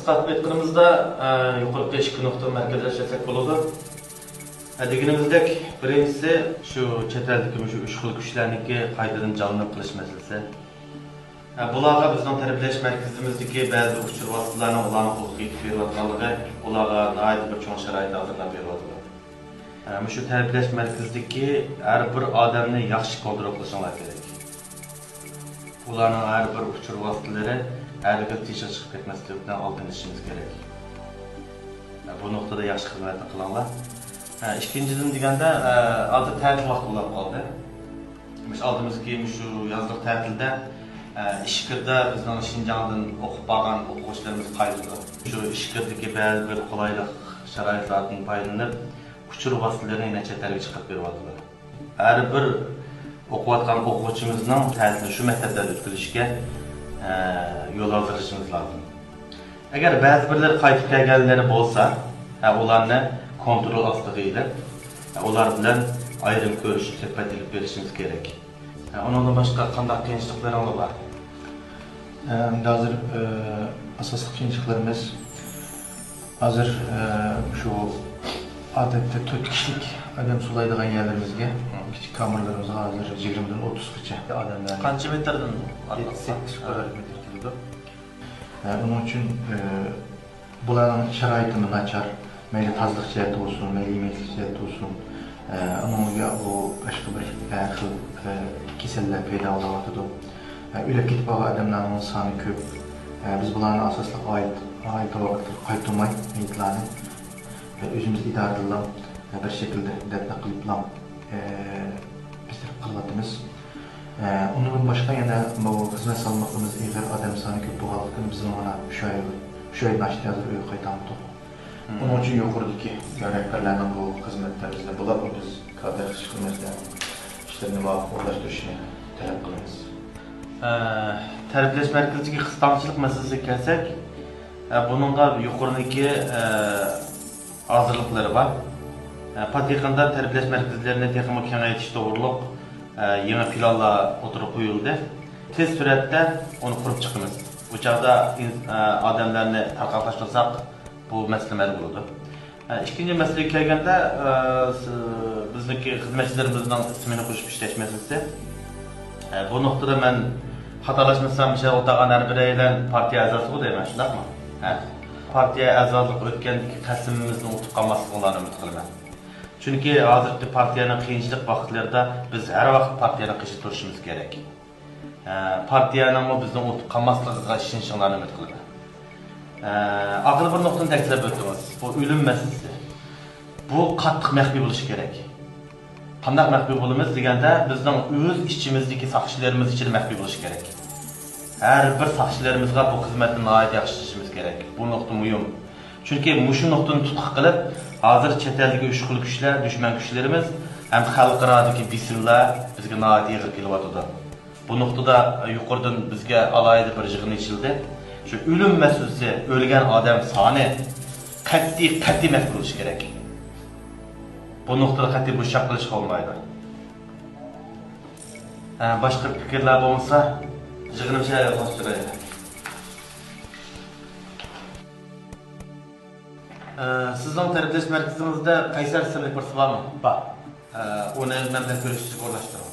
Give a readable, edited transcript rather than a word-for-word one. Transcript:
Qisqartib aytganimizda yuqorida 2 nuqta markazlashasak bo'ladi. Deganimizdek, birinchisi shu chet eldagi shu 3 xil kuchlarniki qaytadan jonlanib qilish masalasi. Bularga bizning tarbiyalash markazimizdagi ba'zi uchur vositalarni ularning huquqiy berayotganligi, ularga nihoyat bir cho'ng sharoit hozirlab beryapti. Shu tarbiyalash markazidagi har bir odamni yaxshi kontrol qilishinglar kerak. Ularning har bir uchur vositalari har bir teshik chiqib ketmaslikdan oldinishimiz kerak. Bu nuqtada yaxshi xizmatni qilinglar. İkinchidan deganda hozir ta'til vaqti bo'lib qoldi. Biz oldimizga shu yozlik ta'tilda ishkirda bizning Shinjongdan o'qib qolgan o'quvchilarimiz qaytdi. Shu ishkirdagi ba'zi bir qulaylik sharoitlardan foydalanib, uchur vositalarini yana chet elga chiqarib beryaptilar. Har bir o'qiyotgan o'quvchimizning ta'tilini shu maktablarda o'tkazishga yo'l hazırlashimiz lozim. Agar ba'zi birlar qaytib kelganlari bo'lsa, ularni kontrol ostiga ilib, ular bilan ayrim ko'rishib suhbat ilib berishimiz kerak. Ondan başqa qanday qiyinchiliklarimiz bor? Hozir asosiy qiyinchiliklarimiz hozir shu odatda 4 kishilik odam sulaydigan yerlarimizga kichik kamerlarimiz hozir 20 dan 30 gacha odamlar. Qancha metrdan? 7-8 kvadrat metr keladi. Onun uchun bularning sharoiti nachar. Mayli tazliq jihati olsun, mayli yemeklik jihati olsun. Onunla o başka bir xil kasallar paydo bo'lyapti. O'lib ketib qolgan odamlarning soni ko'p. Biz bularni asosli oyit vaqtda qaytarmay aytlarni o'zimiz idora qilib bir shaklda dafn qilib biz qilyapmiz. Undan boshqa yana bu xizmat salmoqimiz eğer odam soni ko'p bo'lganligini biz mana shu yil nashriyatga uy qaytardik. Onun için yukarıdaki rehberlerinin bu hizmetlerimizde bular biz kadar hizmetler işlerini ulaştırışını talep kılıyoruz. Tarbiyalash markaziga qisqamchilik masalasiga kelsak, buningga yuqoridagi hozirliklari bor. Patliqanda tarbiyalash markazlarini texnik kengaytirish to'g'riliq yangi planlar o'tirib qo'yildi. Tez suratda uni qurib chiqamiz. Bu chog'da odamlarni tarqatishtirsak bu meseleler bulundu. İkinci meseleye kelganda bizdeki hizmetçilerimizden ismini koşup işleş meselesi. Bu noktada ben hatalaşmasam şey otağan her bireyle partiye azası bu değil mi? Şundak mı? Partiye azazlık ötkendeki kesimimizin unutup kalmasını ümit kılmam. Çünkü hazırki partiyenin kıyınçılık vakitlerde biz her vakit partiyenin kışı duruşumuz gerek. Partiyenin o bizden unutup kalmasını işinşinlerini ümit kılmam. Ağır bir noktanı təklif etdiniz. Bu ölüm meselesi. Bu qattiq məxfi bo'lishi kerak. Qanday məxfi bo'lamiz deganda bizning o'z ichimizdagi saqchilarimiz ichida məxfi bo'lishi kerak. Har bir saqchilarimizga bu xizmatni nihoyat yaxshi qilishimiz kerak. Bu nokta muhim. Chunki mushu nuqtani tutqiq qilib, hozir chet eldagi uch xil kuchlar, dushman kuchlarimiz ham xalqarodagi bisimlar bizga nihoyat yig'ib kelyapti. Bu noktada yuqoridan bizga alayida bir yig'in ichildi. Şu ölüm meselesi, ölgen adam sani qat'iy məxfi bo'lishi kerak. Bu noktada qat'iy bu şaq qilish olmaydi. Başqa fikrlar bo'lsa, yig'inim shayga qo'shtiraylik. Sizning tarbiyalash markazingizda qaysar sirli kursi bormi? Bor. Uni men bilan ko'rishishga o'rnashtirdim.